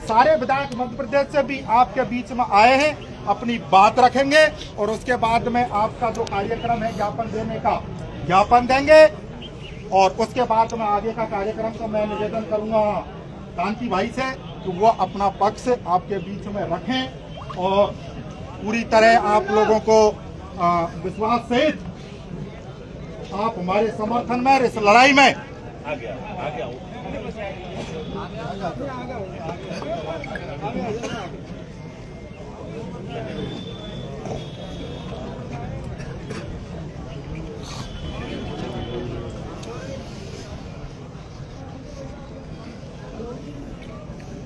सारे विधायक मध्य प्रदेश से भी आपके बीच में आए हैं, अपनी बात रखेंगे और उसके बाद में आपका जो कार्यक्रम है ज्ञापन देने का ज्ञापन देंगे और उसके बाद में आगे का कार्यक्रम का मैं निवेदन करूंगा कांति भाई से कि वो अपना पक्ष आपके बीच में रखें और पूरी तरह आप लोगों को विश्वास सहित आप हमारे समर्थन में इस लड़ाई में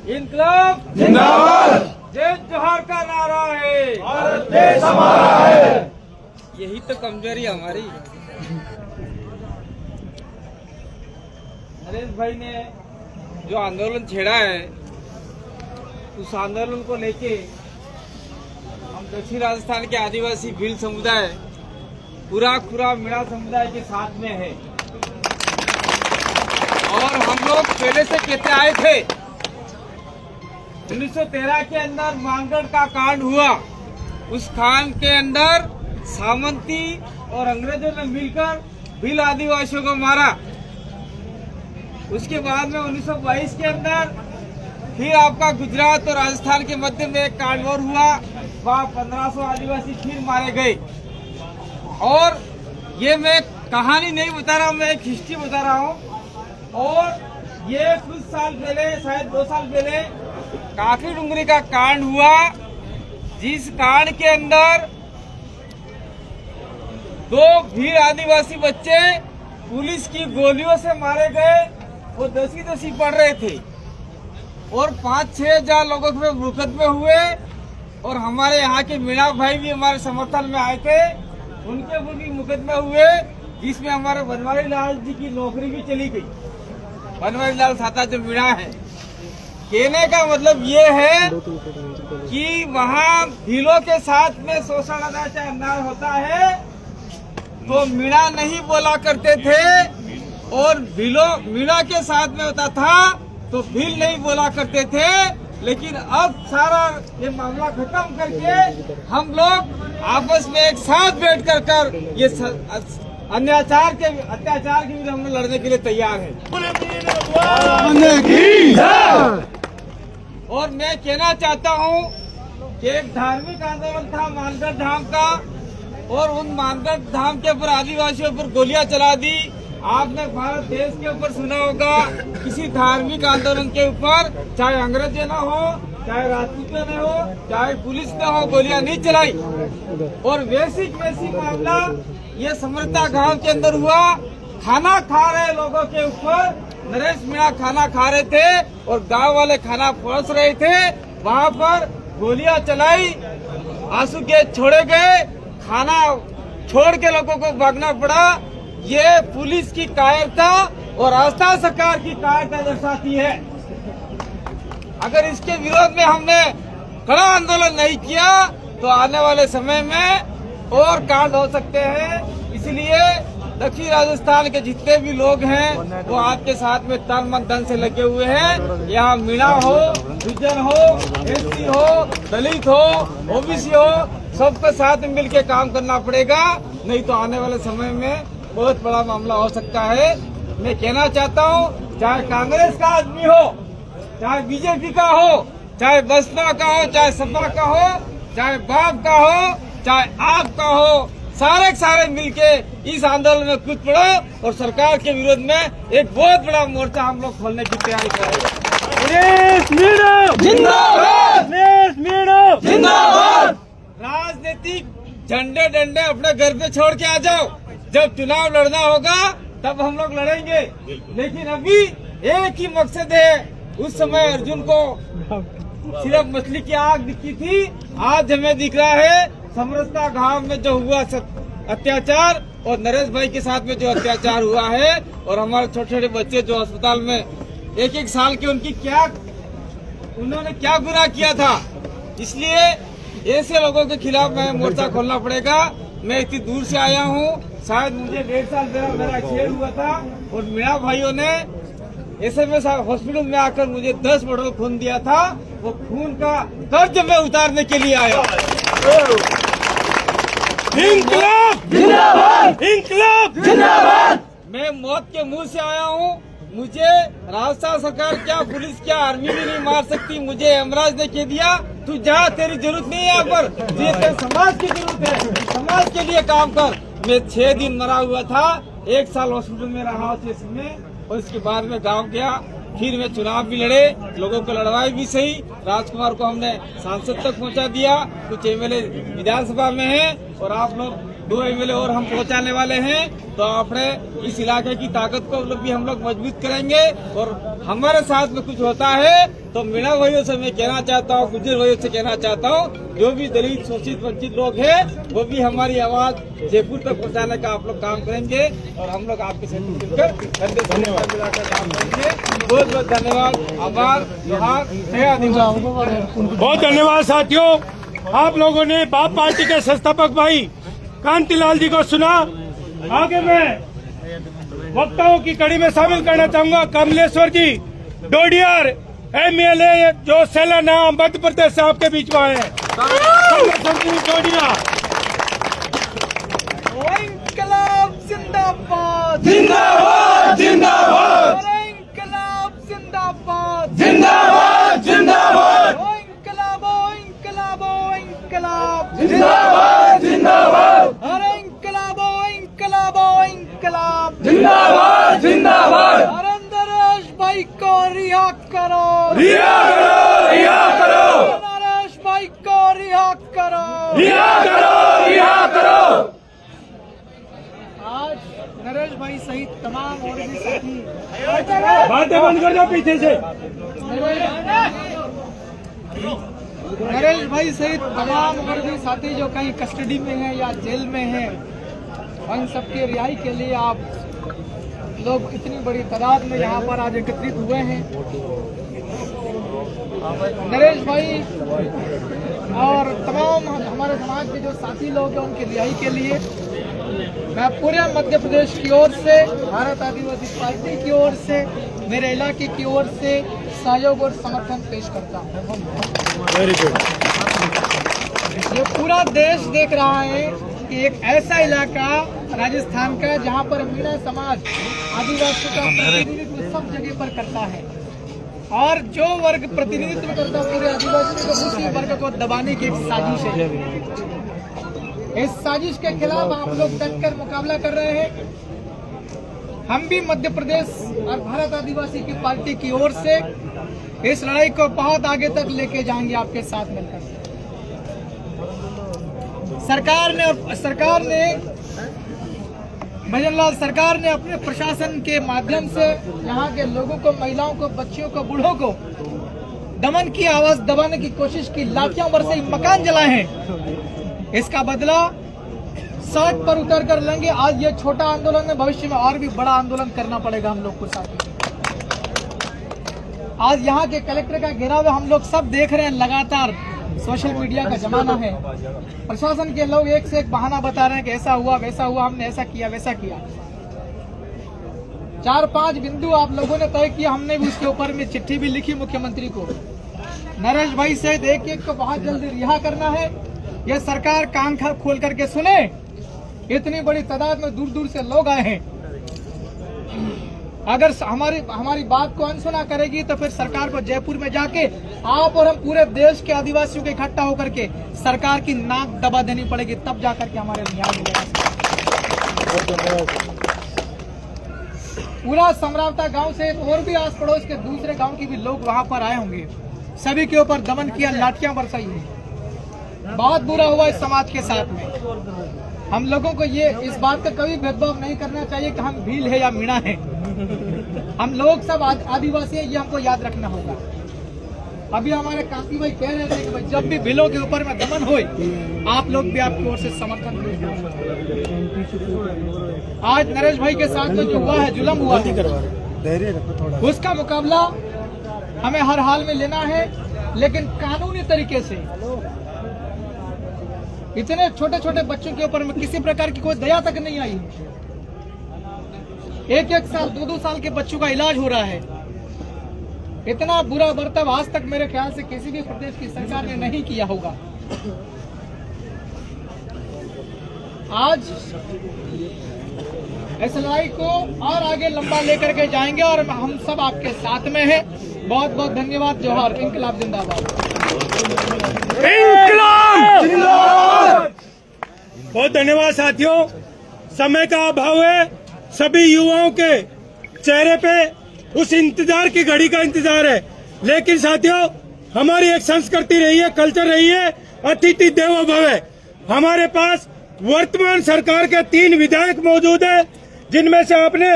इनकलाब जिंदाबाद। जय जोहार का नारा है, भारत देश हमारा है। यही तो कमजोरी हमारी। नरेश भाई ने जो आंदोलन छेड़ा है उस आंदोलन को लेके हम दक्षिण राजस्थान के आदिवासी भील समुदाय पूरा मीणा समुदाय के साथ में है और हम लोग पहले से कहते आए थे 1913 के अंदर मानगढ़ का कांड हुआ। उस कांड के अंदर सामंती और अंग्रेजों ने मिलकर भील आदिवासियों को मारा। उसके बाद में 1922 के अंदर फिर आपका गुजरात और राजस्थान के मध्य में एक कांडवोर हुआ, वहाँ 1500 आदिवासी फिर मारे गए। और ये मैं कहानी नहीं बता रहा हूँ, मैं एक हिस्ट्री बता रहा हूँ। और ये कुछ साल पहले, शायद 2 साल पहले काफी डुंगरी का कांड हुआ, जिस कांड के अंदर 2 भील आदिवासी बच्चे पुलिस की गोलियों से मारे गए। वो 10 पढ़ रहे थे और 5-6 हजार लोगों के मुकदमे हुए और हमारे यहाँ के मीणा भाई भी हमारे समर्थन में आए थे, उनके ऊपर भी मुकदमे हुए, जिसमें हमारे बनवारी लाल जी की नौकरी भी चली गई। बनवारी लाल साता जो मीणा है, कहने का मतलब ये है कि वहाँ भीलों के साथ में शोषण अत्याचार अन्याय होता है तो मीणा नहीं बोला करते थे और मीणा के साथ में होता था तो भील नहीं बोला करते थे। लेकिन अब सारा ये मामला खत्म करके हम लोग आपस में एक साथ बैठ कर ये अत्याचार के विरुद्ध हम लड़ने के लिए तैयार हैं। और मैं कहना चाहता हूं कि एक धार्मिक आंदोलन था मानगढ़ धाम का और उन मानगढ़ धाम के ऊपर आदिवासियों पर गोलियां चला दी। आपने भारत देश के ऊपर सुना होगा, किसी धार्मिक आंदोलन के ऊपर चाहे अंग्रेज न हो, चाहे राजपूत न हो, चाहे पुलिस न हो, गोलियां नहीं चलाई। और वैसी मामला ये समरता गांव के अंदर हुआ। खाना खा रहे लोगों के ऊपर नरेश मीणा खाना खा रहे थे और गांव वाले खाना परोस रहे थे, वहां पर गोलियां चलाई, आंसू गैस छोड़े गए, खाना छोड़ के लोगों को भागना पड़ा। ये पुलिस की कायरता और राजस्थान सरकार की कायरता दर्शाती है। अगर इसके विरोध में हमने कड़ा आंदोलन नहीं किया तो आने वाले समय में और कांड हो सकते हैं। इसलिए दक्षिण राजस्थान के जितने भी लोग हैं वो आपके साथ में तन मन धन से लगे हुए हैं। यहाँ मीणा हो, गुज्जर हो, एससी हो, दलित हो, ओबीसी हो, सबके साथ में मिलकर काम करना पड़ेगा, नहीं तो आने वाले समय में बहुत बड़ा मामला हो सकता है। मैं कहना चाहता हूँ, चाहे कांग्रेस का आदमी हो, चाहे बीजेपी का हो, चाहे बसपा का हो, चाहे सपा का हो, चाहे बाप का हो, चाहे आपका हो, सारे मिलके इस आंदोलन में कूद पड़ो और सरकार के विरोध में एक बहुत बड़ा मोर्चा हम लोग खोलने की तैयारी करेंगे। जिंदाबाद। राजनीतिक झंडे डंडे अपने घर पे छोड़ के आ जाओ, जब चुनाव लड़ना होगा तब हम लोग लड़ेंगे। लेकिन अभी एक ही मकसद है। उस समय अर्जुन को सिर्फ मछली की आग दिखी थी, आज हमें दिख रहा है समरसता गांव में जो हुआ अत्याचार और नरेश भाई के साथ में जो अत्याचार हुआ है और हमारे छोटे छोटे बच्चे जो अस्पताल में 1-1 साल के, उन्होंने क्या गुनाह किया था। इसलिए ऐसे लोगों के खिलाफ मैं मोर्चा खोलना पड़ेगा। मैं इतनी दूर से आया हूँ, शायद मुझे 1.5 साल मेरा एक्सीडेंट हुआ था और मीणा भाइयों ने ऐसे में हॉस्पिटल में आकर मुझे 10 बोतल खून दिया था वो खून का कर्ज मैं उतारने के लिए आया। इंकलाब जिंदाबाद, इंकलाब जिंदाबाद। मैं मौत के मुंह से आया हूँ। मुझे राजस्थान सरकार क्या, पुलिस क्या, आर्मी भी नहीं मार सकती। मुझे यमराज ने कह दिया तू जा, तेरी जरूरत नहीं है यहाँ पर, तेरे समाज की जरूरत है, समाज के लिए काम कर। मैं 6 दिन मरा हुआ था, 1 साल हॉस्पिटल में रहा में, और इसके बाद में गाँव गया। फिर मैं चुनाव भी लड़े, लोगों को लड़वाई भी सही। राजकुमार को हमने सांसद तक पहुंचा दिया, कुछ एमएलए विधानसभा में हैं, और आप लोग 2 एमएलए और हम पहुंचाने वाले हैं। तो अपने इस इलाके की ताकत को भी हम लोग मजबूत करेंगे। और हमारे साथ में कुछ होता है तो मीणा भाइयों से मैं कहना चाहता हूँ, गुज्जर भाइयों से कहना चाहता हूँ, जो भी दलित शोषित वंचित लोग हैं वो भी हमारी आवाज जयपुर तक पहुँचाने का आप लोग काम करेंगे, और हम लोग आपके साथ मिलकर धन्यवाद मिलाकर काम करेंगे। बहुत बहुत धन्यवाद, आभार, जोहार, जय आदिवासी। बहुत धन्यवाद साथियों, आप लोगों ने बाप पार्टी के संस्थापक भाई कांतिलाल जी को सुना। आगे मैं वक्ताओं की कड़ी में शामिल करना चाहूंगा कमलेश्वर जी डोडियार, एमएलए जो सेलाना मध्य प्रदेश से आपके बीच में आए हैं। डोडियार इंकलाब जिंदाबाद, जिंदाबाद जिंदाबाद, इंकलाब जिंदाबाद, जिंदाबाद जिंदाबाद, इंकलाब, इंकलाब, इंकलाब जिंदाबाद जिंदाबाद, अरे इंकलाब, इंकलाब, इंकलाब जिंदाबाद जिंदाबाद। अरे नरेश भाई को रिहा करो, रिहा करो, रिहा करो, नरेश भाई को रिहा करो, रिहा करो, रिहा करो। आज नरेश भाई सहित तमाम और भी साथी बातें बंद कर दो पीछे से। नरेश भाई सहित तमाम और भी साथी जो कहीं कस्टडी में हैं या जेल में हैं, उन सबके रिहाई के लिए आप लोग इतनी बड़ी तादाद में यहाँ पर आज एकत्रित हुए हैं। नरेश भाई और तमाम हमारे समाज के जो साथी लोग हैं उनकी रिहाई के लिए मैं पूरे मध्य प्रदेश की ओर से, भारत आदिवासी पार्टी की ओर से, मेरे इलाके की ओर से सहयोग और समर्थन पेश करता हूँ। Very good. ये पूरा देश देख रहा है कि एक ऐसा इलाका राजस्थान का जहाँ पर मीणा समाज आदिवासियों का प्रतिनिधित्व सब जगह पर करता है, और जो वर्ग प्रतिनिधित्व करता है पूरे आदिवासियों को, उसी वर्ग को दबाने की एक साजिश है। इस साजिश के खिलाफ आप लोग डटकर मुकाबला कर रहे हैं। हम भी मध्य प्रदेश और भारत आदिवासी की पार्टी की ओर से इस लड़ाई को बहुत आगे तक लेके जाएंगे आपके साथ मिलकर। सरकार ने भजनलाल सरकार ने अपने प्रशासन के माध्यम से यहाँ के लोगों को, महिलाओं को, बच्चियों को, बूढ़ों को दमन की आवाज दबाने की कोशिश की, लाठियां बरसाई, मकान जलाए हैं। इसका बदला सड़क पर उतर कर लेंगे। आज ये छोटा आंदोलन है, भविष्य में और भी बड़ा आंदोलन करना पड़ेगा हम लोग को साथ। आज यहाँ के कलेक्टर का घेराव हम लोग सब देख रहे हैं, लगातार सोशल मीडिया का जमाना है। प्रशासन के लोग एक से एक बहाना बता रहे हैं कि ऐसा हुआ, वैसा हुआ, हमने ऐसा किया, वैसा किया। 4-5 बिंदु आप लोगों ने तय किया, हमने भी उसके ऊपर में चिट्ठी भी लिखी मुख्यमंत्री को। नरेश भाई से एक को बहुत जल्दी रिहा करना है। यह सरकार कान खोल करके सुने, इतनी बड़ी तादाद में दूर दूर से लोग आए हैं। अगर हमारी बात को अनसुना करेगी तो फिर सरकार को जयपुर में जाके आप और हम पूरे देश के आदिवासियों के इकट्ठा होकर के सरकार की नाक दबा देनी पड़ेगी, तब जाकर के हमारे न्याय मिलेगा। पूरा समरावता गांव से और भी आस पड़ोस के दूसरे गांव के भी लोग वहां पर आए होंगे, सभी के ऊपर दमन किया, लाठियां बरसाई है। बहुत बुरा हुआ इस समाज के साथ में। हम लोगों को ये इस बात का कभी भेदभाव नहीं करना चाहिए कि हम भील है या मीणा है। हम लोग सब आदिवासी हैं, ये हमको याद रखना होगा। अभी हमारे कांति भाई कह रहे थे कि भाई जब भी भीलों के ऊपर में दमन होए, आप लोग भी आपकी ओर से समर्थन करें। आज नरेश भाई के साथ जो हुआ है, जुल्म हुआ है, उसका मुकाबला हमें हर हाल में लेना है, लेकिन कानूनी तरीके से। इतने छोटे छोटे बच्चों के ऊपर में किसी प्रकार की कोई दया तक नहीं आई। 1-1 साल 2-2 साल के बच्चों का इलाज हो रहा है। इतना बुरा बर्ताव आज तक मेरे ख्याल से किसी भी प्रदेश की सरकार ने नहीं किया होगा। आज इस लड़ाई को और आगे लंबा लेकर के जाएंगे और हम सब आपके साथ में हैं। बहुत बहुत धन्यवाद। जोहार। इंकलाब जिंदाबाद। बहुत धन्यवाद साथियों। समय का अभाव है, सभी युवाओं के चेहरे पे उस इंतजार की घड़ी का इंतजार है। लेकिन साथियों, हमारी एक संस्कृति रही है, कल्चर रही है, अतिथि देवो भव। हमारे पास वर्तमान सरकार के 3 विधायक मौजूद हैं, जिनमें से आपने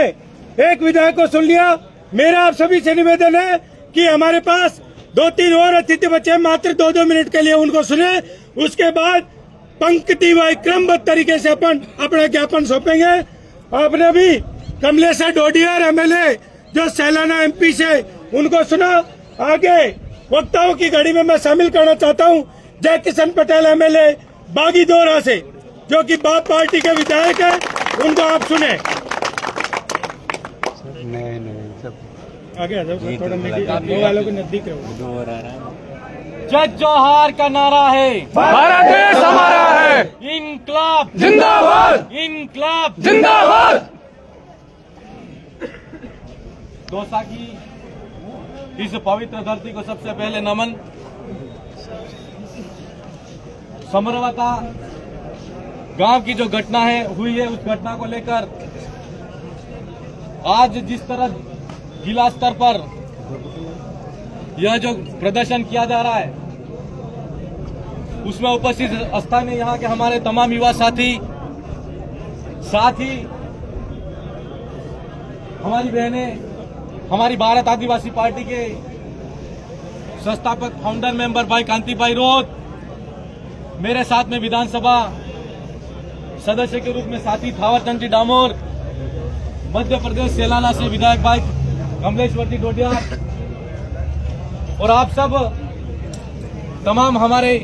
एक विधायक को सुन लिया। मेरा आप सभी से निवेदन है कि हमारे पास 2-3 और अतिथि बचे हैं, मात्र 2-2 मिनट के लिए उनको सुने। उसके बाद पंक्ति व क्रमबद्ध तरीके से अपन अपना ज्ञापन सौंपेंगे। आपने भी कमलेश डोडियार एमएलए जो सैलाना एमपी से, उनको सुना। आगे वक्ताओं की घड़ी में मैं शामिल करना चाहता हूं जय किशन पटेल एमएलए बागीदोरा से, जो कि बाप पार्टी के विधायक है। उनको आप सुने। आगे थोड़ा दो वालों के नजदीक रहो। जय जोहार का नारा है, भारत देश हमारा है, इनकलाब जिंदाबाद, इनकलाब जिंदाबाद। दौसा की इस पवित्र धरती को सबसे पहले नमन। समरवता गांव की जो घटना हुई है, उस घटना को लेकर आज जिस तरह जिला स्तर पर यह जो प्रदर्शन किया जा रहा है, उसमें उपस्थित स्थानीय यहाँ के हमारे तमाम युवा साथी, साथ ही हमारी बहनें, हमारी भारत आदिवासी पार्टी के संस्थापक फाउंडर मेंबर भाई कांति भाई रोत, मेरे साथ में विधानसभा सदस्य के रूप में साथी थावरचंद जी डामोर, मध्य प्रदेश सेलाना से विधायक भाई कमलेश्वर जी डोडियार, और आप सब तमाम हमारे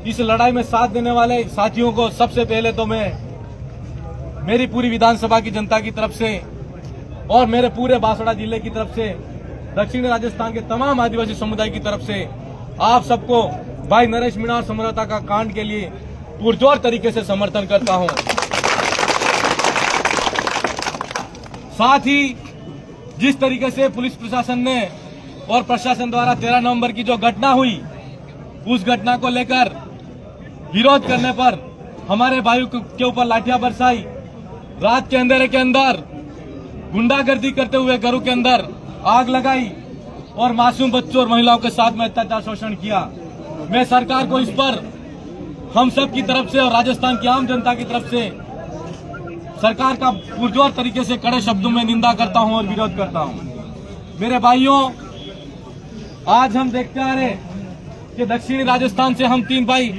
इस लड़ाई में साथ देने वाले साथियों को सबसे पहले तो मैं मेरी पूरी विधानसभा की जनता की तरफ से और मेरे पूरे बांसवाड़ा जिले की तरफ से, दक्षिणी राजस्थान के तमाम आदिवासी समुदाय की तरफ से आप सबको भाई नरेश मीणा और समरवता का कांड के लिए पुरजोर तरीके से समर्थन करता हूं। साथ ही जिस तरीके से पुलिस प्रशासन ने और प्रशासन द्वारा 13 नवंबर की जो घटना हुई, उस घटना को लेकर विरोध करने पर हमारे भाइयों के ऊपर लाठियां बरसाई, रात के अंधेरे के अंदर गुंडागर्दी करते हुए घरों के अंदर आग लगाई और मासूम बच्चों और महिलाओं के साथ में अत्याचार शोषण किया। मैं सरकार को इस पर हम सब की तरफ से और राजस्थान की आम जनता की तरफ से सरकार का पुरजोर तरीके से कड़े शब्दों में निंदा करता हूं और विरोध करता हूं। मेरे भाइयों, आज हम देखते आ रहे कि दक्षिणी राजस्थान से हम 3 भाई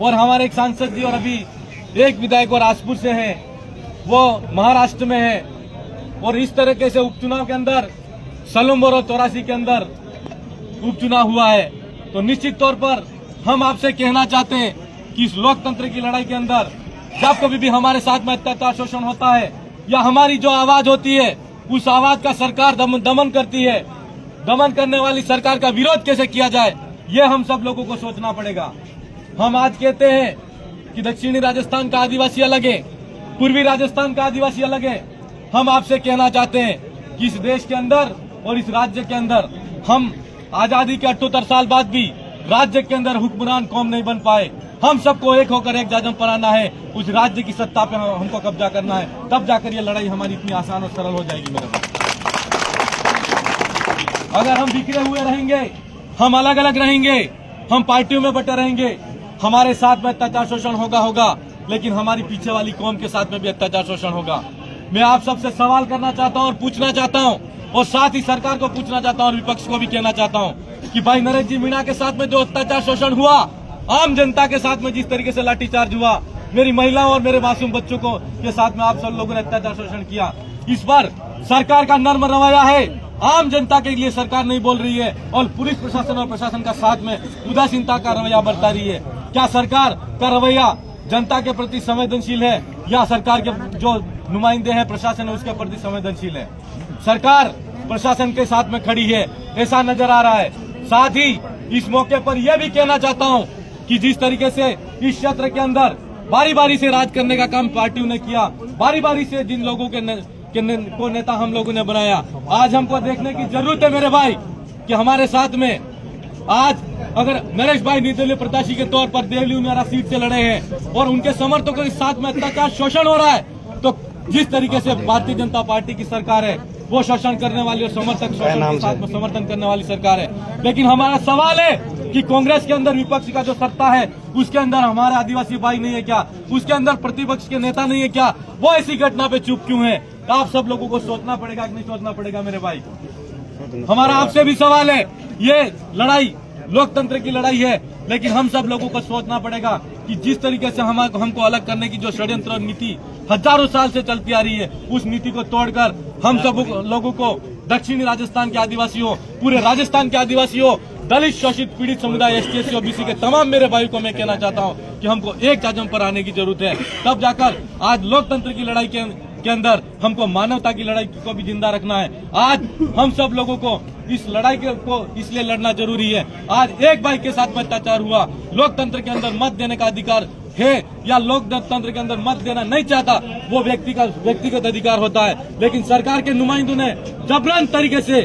और हमारे एक सांसद जी और अभी एक विधायक और राजपुर से हैं, वो महाराष्ट्र में है। और इस तरीके से उपचुनाव के अंदर सलूमबोरो 84 के अंदर उपचुनाव हुआ है, तो निश्चित तौर पर हम आपसे कहना चाहते हैं कि इस लोकतंत्र की लड़ाई के अंदर जब कभी भी हमारे साथ में अत्याचार शोषण होता है या हमारी जो आवाज होती है, उस आवाज का सरकार दमन करती है, दमन करने वाली सरकार का विरोध कैसे किया जाए, ये हम सब लोगों को सोचना पड़ेगा। हम आज कहते हैं कि दक्षिणी राजस्थान का आदिवासी अलग है, पूर्वी राजस्थान का आदिवासी अलग है। हम आपसे कहना चाहते हैं कि इस देश के अंदर और इस राज्य के अंदर हम आजादी के 78 साल बाद भी राज्य के अंदर हुक्मरान कौम नहीं बन पाए। हम सबको एक होकर एक जाजम बनाना है, उस राज्य की सत्ता पे हमको कब्जा करना है, तब जाकर ये लड़ाई हमारी इतनी आसान और सरल हो जाएगी। मेरे भाई, अगर हम बिखरे हुए रहेंगे, हम अलग अलग रहेंगे, हम पार्टियों में बटे रहेंगे, हमारे साथ में अत्याचार शोषण होगा, लेकिन हमारी पीछे वाली कौम के साथ में भी अत्याचार शोषण होगा। मैं आप सबसे सवाल करना चाहता हूं और पूछना चाहता हूं, और साथ ही सरकार को पूछना चाहता हूं और विपक्ष को भी कहना चाहता हूं कि भाई नरेश जी मीणा के साथ में जो अत्याचार शोषण हुआ, आम जनता के साथ में जिस तरीके से लाठीचार्ज हुआ, मेरी महिलाओं और मेरे मासूम बच्चों को के साथ में आप सब लोगों ने अत्याचार शोषण किया, इस पर सरकार का नर्म रवैया है। आम जनता के लिए सरकार नहीं बोल रही है और पुलिस प्रशासन और प्रशासन का साथ में उदासीनता का रवैया बरता रही है। क्या सरकार का रवैया जनता के प्रति संवेदनशील है या सरकार के जो नुमाइंदे हैं प्रशासन है उसके प्रति संवेदनशील है? सरकार प्रशासन के साथ में खड़ी है, ऐसा नजर आ रहा है। साथ ही इस मौके पर यह भी कहना चाहता हूं कि जिस तरीके से इस क्षेत्र के अंदर बारी बारी से राज करने का काम पार्टियों ने किया, बारी बारी से जिन लोगों को नेता हम लोगों ने बनाया, आज हमको देखने की जरूरत है मेरे भाई कि हमारे साथ में आज अगर नरेश भाई निर्दलीय प्रत्याशी के तौर पर देवली उनियारा सीट से लड़े हैं और उनके समर्थकों के साथ में अत्याचार शोषण हो रहा है, तो जिस तरीके से भारतीय जनता पार्टी की सरकार है वो शोषण करने वाली और समर्थक शोषण के साथ में समर्थन करने वाली सरकार है। लेकिन हमारा सवाल है कि कांग्रेस के अंदर विपक्ष का जो सत्ता है उसके अंदर हमारे आदिवासी भाई नहीं है क्या, उसके अंदर प्रतिपक्ष के नेता नहीं है क्या, वो ऐसी घटना पे चुप क्यों है? आप सब लोगों को सोचना पड़ेगा कि नहीं सोचना पड़ेगा मेरे भाई? हमारा आपसे भी सवाल है, ये लड़ाई लोकतंत्र की लड़ाई है, लेकिन हम सब लोगों को सोचना पड़ेगा कि जिस तरीके से हमको अलग करने की जो षड्यंत्र नीति हजारों साल से चलती आ रही है, उस नीति को तोड़कर हम सब लोगों को, दक्षिणी राजस्थान के आदिवासियों, पूरे राजस्थान के आदिवासियों, दलित शोषित पीड़ित समुदाय, ST/SC OBC के तमाम मेरे भाई को मैं कहना चाहता हूँ कि हमको एक चाजम पर आने की जरूरत है। तब जाकर आज लोकतंत्र की लड़ाई के अंदर हमको मानवता की लड़ाई को भी जिंदा रखना है। आज हम सब लोगों को इस लड़ाई को इसलिए लड़ना जरूरी है। आज एक भाई के साथ में अत्याचार हुआ, लोकतंत्र के अंदर मत देने का अधिकार है या लोकतंत्र के अंदर मत देना नहीं चाहता, वो व्यक्तिगत अधिकार होता है, लेकिन सरकार के नुमाइंदों ने जबरन तरीके से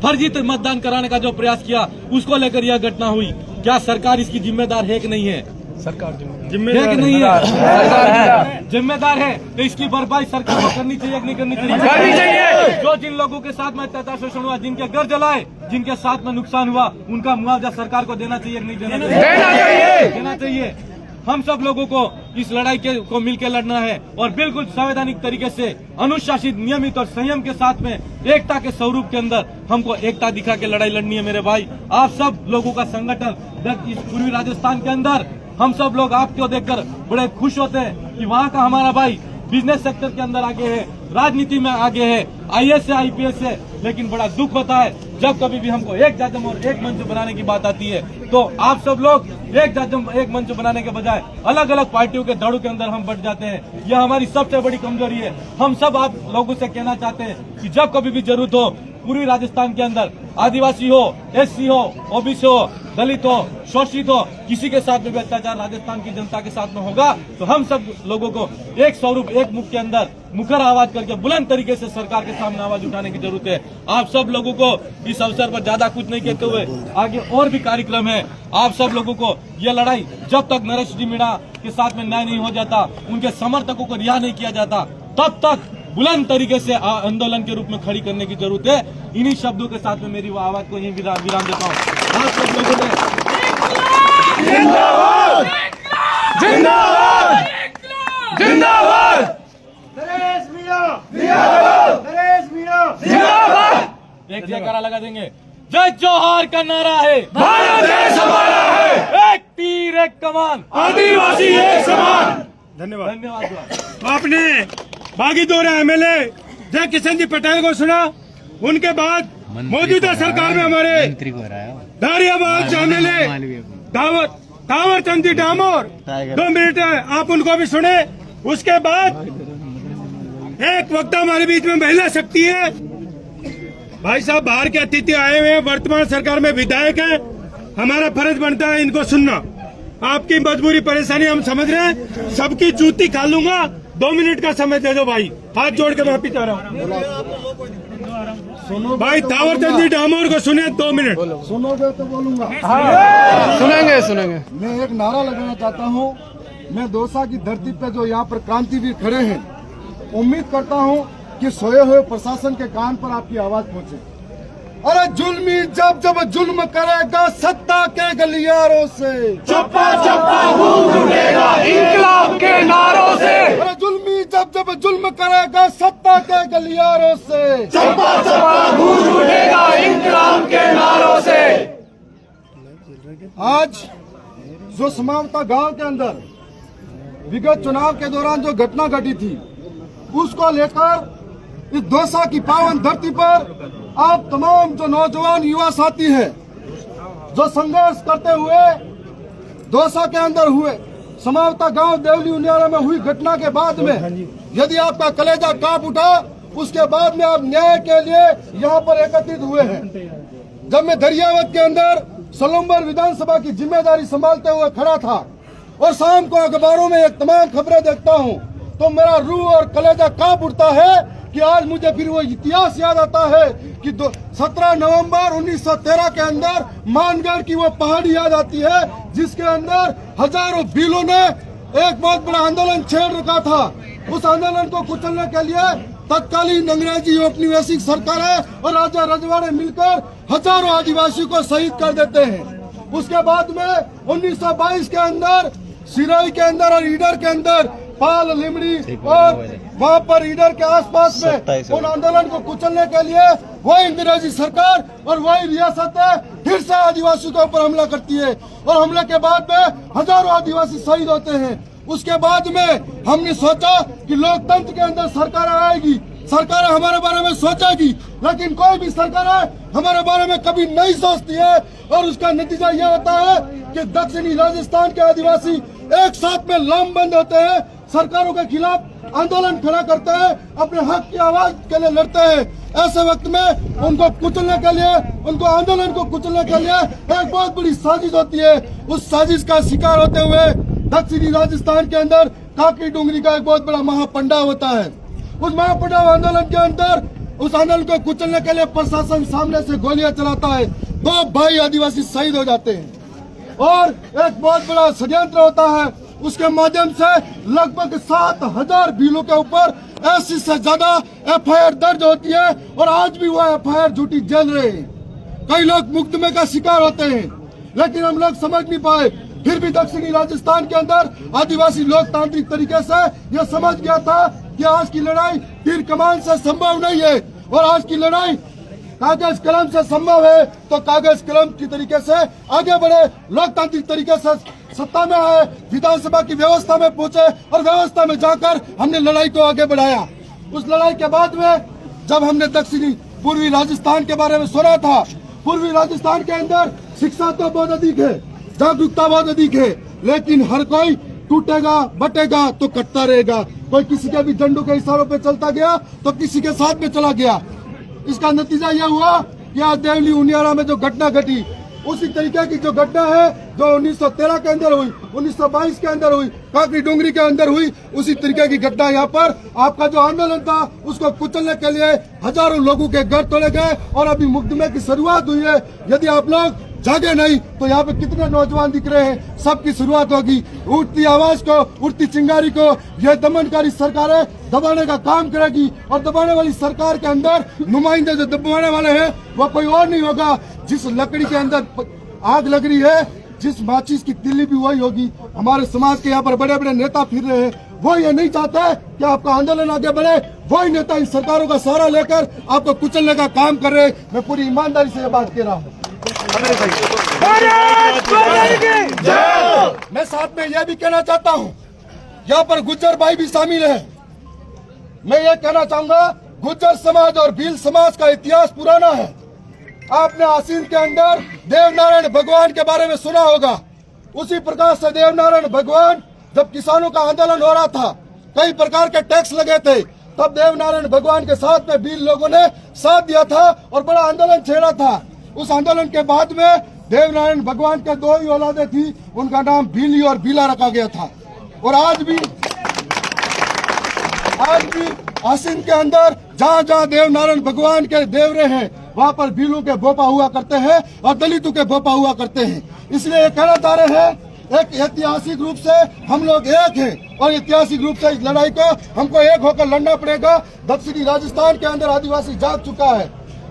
फर्जी मतदान कराने का जो प्रयास किया, उसको लेकर यह घटना हुई। क्या सरकार इसकी जिम्मेदार है कि नहीं है? सरकार जिम्मेदार है कि नहीं है? जिम्मेदार है तो इसकी भरपाई सरकार को करनी चाहिए कि नहीं करनी चाहिए? जो जिन लोगों के साथ में अत्याचार शोषण हुआ, जिनके घर जलाए, जिनके साथ में नुकसान हुआ, उनका मुआवजा सरकार को देना चाहिए कि नहीं देना चाहिए? देना चाहिए। हम सब लोगों को इस लड़ाई को मिलकर लड़ना है और बिल्कुल संवैधानिक तरीके से अनुशासित, नियमित और संयम के साथ में एकता के स्वरूप के अंदर हमको एकता दिखा के लड़ाई लड़नी है मेरे भाई। आप सब लोगों का संगठन इस पूर्वी राजस्थान के अंदर हम सब लोग आपको देखकर बड़े खुश होते हैं कि वहाँ का हमारा भाई बिजनेस सेक्टर के अंदर आगे है, राजनीति में आगे है, IAS से IPS है, लेकिन बड़ा दुख होता है जब कभी भी हमको एक जाजम और एक मंच बनाने की बात आती है तो आप सब लोग एक जाजम एक मंच बनाने के बजाय अलग अलग पार्टियों के दड़ों के अंदर हम बढ़ जाते हैं। यह हमारी सबसे बड़ी कमजोरी है। हम सब आप लोगों से कहना चाहते हैं कि जब कभी भी जरूरत हो, पूर्वी राजस्थान के अंदर आदिवासी हो, SC हो, OBC हो, दलित हो, शोषित हो, किसी के साथ में भी अत्याचार राजस्थान की जनता के साथ में होगा तो हम सब लोगों को एक स्वरूप, एक मुख के अंदर मुखर आवाज करके बुलंद तरीके से सरकार के सामने आवाज उठाने की जरूरत है। आप सब लोगों को इस अवसर पर ज्यादा कुछ नहीं कहते हुए आगे और भी कार्यक्रम है। आप सब लोगों को यह लड़ाई जब तक नरेश जी मीणा के साथ में न्याय नहीं हो जाता, उनके समर्थकों को रिहा नहीं किया जाता, तब तक बुलंद तरीके से आंदोलन के रूप में खड़ी करने की जरूरत है। इन्हीं शब्दों के साथ में मेरी आवाज को यहीं विराम देता हूँ। आप सब लोगों ने जिंदाबाद, जिंदाबाद, जिंदाबाद, जिंदाबाद, एक जयकारा लगा देंगे। जय जोहार का नारा है, भारत देश हमारा है, एक तीर एक कमान, आदिवासी एक समान। धन्यवाद। धन्यवाद। आपने बागीदोरा MLA जय किशन जी पटेल को सुना, उनके बाद मौजूदा सरकार में हमारे दारियाबाद MLA the power Chand ji Damor, 2 minute है, आप उनको भी सुने। उसके बाद एक वक्ता हमारे बीच में महिला शक्ति है, भाई साहब बाहर के अतिथि आए हुए हैं, वर्तमान सरकार में विधायक हैं, हमारा फर्ज बनता है इनको सुनना। आपकी मजबूरी परेशानी हम समझ रहे हैं, सबकी जूती खा लूंगा, 2 मिनट का समय दे दो भाई, हाथ जोड़ के माफी चाह रहा हूँ। भाई तावरचंद जी डामोर को सुने, 2 मिनट सुनोगे तो बोलूंगा। सुनेंगे। मैं एक नारा लगाना चाहता हूँ। मैं दौसा की धरती पे जो यहाँ पर क्रांतिवीर खड़े हैं, उम्मीद करता हूँ कि सोए हुए प्रशासन के कान पर आपकी आवाज पहुँचे। अरे जुल्मी जब जब जुल्म करेगा सत्ता के गलियारों से, चप्पा चप्पा गूंज उठेगा इंकलाब के नारों से। अरे जुल्मी जब जब जुल्म करेगा सत्ता के गलियारों से, चप्पा चप्पा गूंज उठेगा इंकलाब के नारों से। आज जो समावता गांव के अंदर विगत चुनाव के दौरान जो घटना घटी थी, उसको लेकर इस दौसा की पावन धरती पर आप तमाम जो नौजवान युवा साथी हैं, जो संघर्ष करते हुए दौसा के अंदर हुए समावता गांव देवली उनियारा में हुई घटना के बाद में यदि आपका कलेजा कांप उठा उसके बाद में आप न्याय के लिए यहाँ पर एकत्रित हुए हैं। जब मैं दरियावत के अंदर सलूमबर विधानसभा की जिम्मेदारी संभालते हुए खड़ा था और शाम को अखबारों में एक तमाम खबरें देखता हूँ तो मेरा रूह और कलेजा कांप उठता है कि आज मुझे फिर वो इतिहास याद आता है कि 17 नवंबर 1913 के अंदर मानगढ़ की वो पहाड़ी याद आती है जिसके अंदर हजारों भीलों ने एक बहुत बड़ा आंदोलन छेड़ रखा था। उस आंदोलन को कुचलने के लिए तत्कालीन अंग्रेजी औपनिवेशिक सरकारें और राजा रजवाड़े मिलकर हजारों आदिवासियों को शहीद कर देते हैं। उसके बाद में 1922 के अंदर सिरोही के अंदर और ईडर के अंदर पाल लिमड़ी और वहाँ पर ईडर के आसपास में उन आंदोलन को कुचलने के लिए वही अंग्रेजी सरकार और वही रियासतें फिर से आदिवासियों के ऊपर हमला करती है और हमले के बाद में हजारों आदिवासी शहीद होते हैं। उसके बाद में हमने सोचा कि लोकतंत्र के अंदर सरकार आएगी, सरकार हमारे बारे में सोचेगी, लेकिन कोई भी सरकार हमारे बारे में कभी नहीं सोचती है और उसका नतीजा यह होता है कि दक्षिणी राजस्थान के आदिवासी एक साथ में लामबंद होते हैं, सरकारों के खिलाफ आंदोलन खड़ा करते हैं, अपने हक की आवाज के लिए लड़ते हैं। ऐसे वक्त में उनको कुचलने के लिए, उनको आंदोलन को कुचलने के लिए एक बहुत बड़ी साजिश होती है। उस साजिश का शिकार होते हुए दक्षिणी राजस्थान के अंदर काकरी डूंगरी का एक बहुत बड़ा महापंडा होता है। उस महापंडा आंदोलन के अंदर उस आंदोलन को कुचलने के लिए प्रशासन सामने से गोलियां चलाता है, 2 भाई आदिवासी शहीद हो जाते हैं और एक बहुत बड़ा षड्यंत्र होता है। उसके माध्यम से लगभग 7000 भीलों के ऊपर 80 से ज्यादा FIR दर्ज होती है और आज भी वो FIR झूठी जल रहे हैं। कई लोग मुकदमे का शिकार होते हैं, लेकिन हम लोग समझ नहीं पाए। फिर भी दक्षिणी राजस्थान के अंदर आदिवासी लोकतांत्रिक तरीके से यह समझ गया था कि आज की लड़ाई तीर कमान से संभव नहीं है और आज की लड़ाई कागज कलम से संभव है, तो कागज कलम की तरीके से आगे बढ़े, लोकतांत्रिक तरीके से सत्ता में आए, विधानसभा की व्यवस्था में पहुंचे और व्यवस्था में जाकर हमने लड़ाई को आगे बढ़ाया। उस लड़ाई के बाद में जब हमने दक्षिणी पूर्वी राजस्थान के बारे में सुना था, पूर्वी राजस्थान के अंदर शिक्षा तो बहुत अधिक है, जागरूकता बहुत अधिक है, लेकिन हर कोई टूटेगा बटेगा तो कटता रहेगा। कोई किसी के भी झंडू के इशारों पे चलता गया तो किसी के साथ में चला गया। इसका नतीजा यह हुआ कि आज देवली उनियारा में जो घटना घटी, उसी तरीके की जो घटना है जो 1913 के अंदर हुई, 1922 के अंदर हुई, काकरी डूंगरी के अंदर हुई, उसी तरीके की घटना यहाँ पर आपका जो आंदोलन था उसको कुचलने के लिए हजारों लोगों के घर तोड़े गए और अभी मुकदमे की शुरुआत हुई है। यदि आप लोग जागे नहीं तो यहाँ पे कितने नौजवान दिख रहे हैं, सबकी शुरुआत होगी। उठती आवाज को, उठती चिंगारी को यह दमनकारी सरकारें दबाने का काम करेगी और दबाने वाली सरकार के अंदर नुमाइंदे जो दबाने वाले हैं वो कोई और नहीं होगा। जिस लकड़ी के अंदर आग लग रही है, जिस माचिस की तिल्ली भी वही होगी। हमारे समाज के यहाँ पर बड़े बड़े नेता फिर रहे हैं, वो ये नहीं चाहता कि आपका आंदोलन आगे बढ़े। वही नेता इन सरकारों का सहारा लेकर आपको कुचलने का काम कर रहे हैं। मैं पूरी ईमानदारी से ये बात कह रहा हूँ। मैं साथ में यह भी कहना चाहता हूँ, यहाँ पर गुज्जर भाई भी शामिल है। मैं ये कहना चाहूंगा, गुज्जर समाज और भील समाज का इतिहास पुराना है। आपने आसीन के अंदर देवनारायण भगवान के बारे में सुना होगा। उसी प्रकार से देवनारायण भगवान जब किसानों का आंदोलन हो रहा था, कई प्रकार के टैक्स लगे थे, तब देवनारायण भगवान के साथ में भील लोगों ने साथ दिया था और बड़ा आंदोलन छेड़ा था। उस आंदोलन के बाद में देवनारायण भगवान के 2 ही औलादे थी, उनका नाम भीली और भीला रखा गया था। और आज भी आसीन के अंदर जहाँ जहाँ देवनारायण भगवान के देवरे हैं, वहाँ पर भीलू के भोपा हुआ करते हैं और दलितों के भोपा हुआ करते हैं। इसलिए ये कहना चाह रहे हैं, एक ऐतिहासिक रूप से हम लोग एक हैं और ऐतिहासिक रूप से इस लड़ाई को हमको एक होकर लड़ना पड़ेगा। दक्षिणी राजस्थान के अंदर आदिवासी जाग चुका है,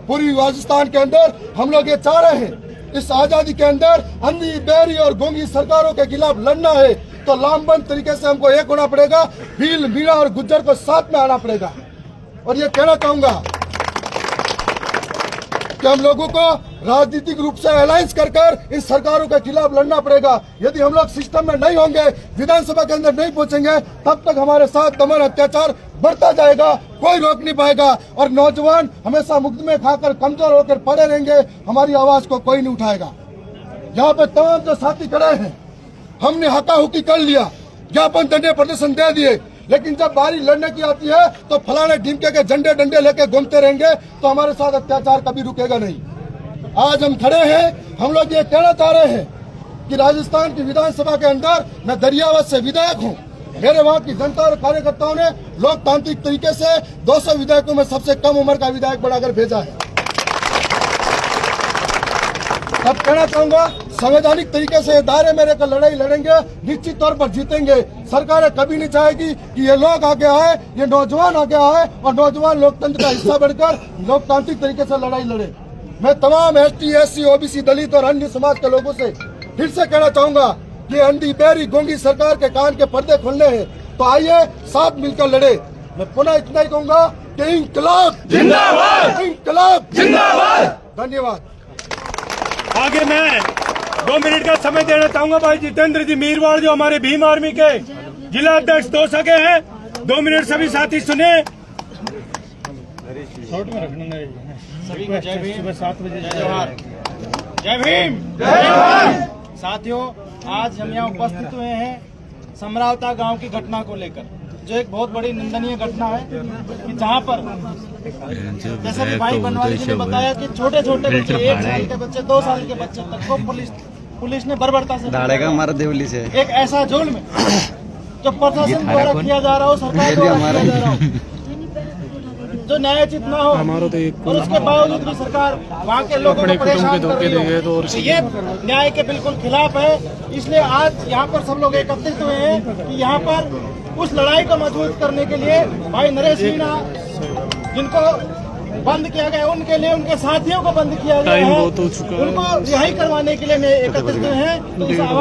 पूर्वी राजस्थान के अंदर हम लोग ये चाह रहे हैं। इस आजादी के अंदर अंधी, बेरी और गोंगी सरकारों के खिलाफ लड़ना है तो लामबंद तरीके से हमको एक होना पड़ेगा। भील, मीणा और गुज्जर को साथ में आना पड़ेगा। और ये कहना चाहूंगा कि हम लोगों को राजनीतिक रूप से अलायंस कर इन सरकारों के खिलाफ लड़ना पड़ेगा। यदि हम लोग सिस्टम में नहीं होंगे, विधानसभा के अंदर नहीं पहुंचेंगे, तब तक हमारे साथ दमन अत्याचार बढ़ता जाएगा, कोई रोक नहीं पाएगा और नौजवान हमेशा मुकदमे खाकर कमजोर होकर पड़े रहेंगे। हमारी आवाज को कोई नहीं उठाएगा। यहाँ पे तमाम जो साथी खड़े हैं, हमने हका हुकी कर लिया, ज्ञापन देने प्रदर्शन दे दिए, लेकिन जब बारी लड़ने की आती है तो फलाने ढिमके के झंडे डंडे लेके घूमते रहेंगे तो हमारे साथ अत्याचार कभी रुकेगा नहीं। आज हम खड़े हैं, हम लोग ये कहना चाह रहे हैं कि राजस्थान की विधानसभा के अंदर मैं दरियावत से विधायक हूँ। मेरे वहाँ की जनता और कार्यकर्ताओं ने लोकतांत्रिक तरीके से 200 विधायकों में सबसे कम उम्र का विधायक बनाकर भेजा है। अब कहना चाहूंगा, संवैधानिक तरीके से दायरे मेरे का लड़ाई लड़ेंगे, निश्चित तौर पर जीतेंगे। सरकारें कभी नहीं चाहेगी कि ये लोग आगे आए, ये नौजवान आगे आए और नौजवान लोकतंत्र का हिस्सा बनकर लोकतांत्रिक तरीके से लड़ाई लड़े। मैं तमाम ST, SC, OBC, दलित और अन्य समाज के लोगों से फिर से कहना चाहूंगा कि अंधी बेरी गूंगी सरकार के कान के पर्दे खोलने हैं, तो आइए साथ मिलकर लड़े। मैं पुनः इतना ही कहूंगा कि इंकलाब जिंदाबाद, इंकलाब जिंदाबाद। धन्यवाद। आगे मैं 2 मिनट का समय देना चाहूंगा भाई जितेंद्र जी मीरवाड़, जो हमारे भीम आर्मी के जिला अध्यक्ष 2 सके हैं। 2 मिनट सभी साथी सुने। शॉर्ट में रखना है। सभी को जय भीम। सुबह 7 बजे जय भीम। साथियों, आज हम यहाँ उपस्थित हुए हैं समरावता गांव की घटना को लेकर, जो एक बहुत बड़ी निंदनीय घटना है कि जहाँ पर जैसे कि भाई बनवारी जी ने बताया कि छोटे छोटे बच्चे, 1 साल के बच्चे, 2 साल के बच्चे तक को पुलिस ने बर्बरता से हमारा देवली से एक ऐसा जुल्म जो प्रशासन द्वारा किया जा रहा हो, सरकार द्वारा किया जा रहा हो, जो न्यायोचित न हो, और उसके बावजूद भी सरकार वहाँ के लोगों को परेशान कर रही हो, तो ये न्याय के बिल्कुल खिलाफ है। इसलिए आज यहाँ पर सब लोग एकत्रित हुए हैं कि यहाँ पर उस लड़ाई को मजबूत करने के लिए भाई नरेश मीणा, जिनको बंद किया गया, उनके लिए उनके साथियों को बंद किया गया है, उनको रिहाई करवाने के लिए मैं एकत्रित हुए हैं। तो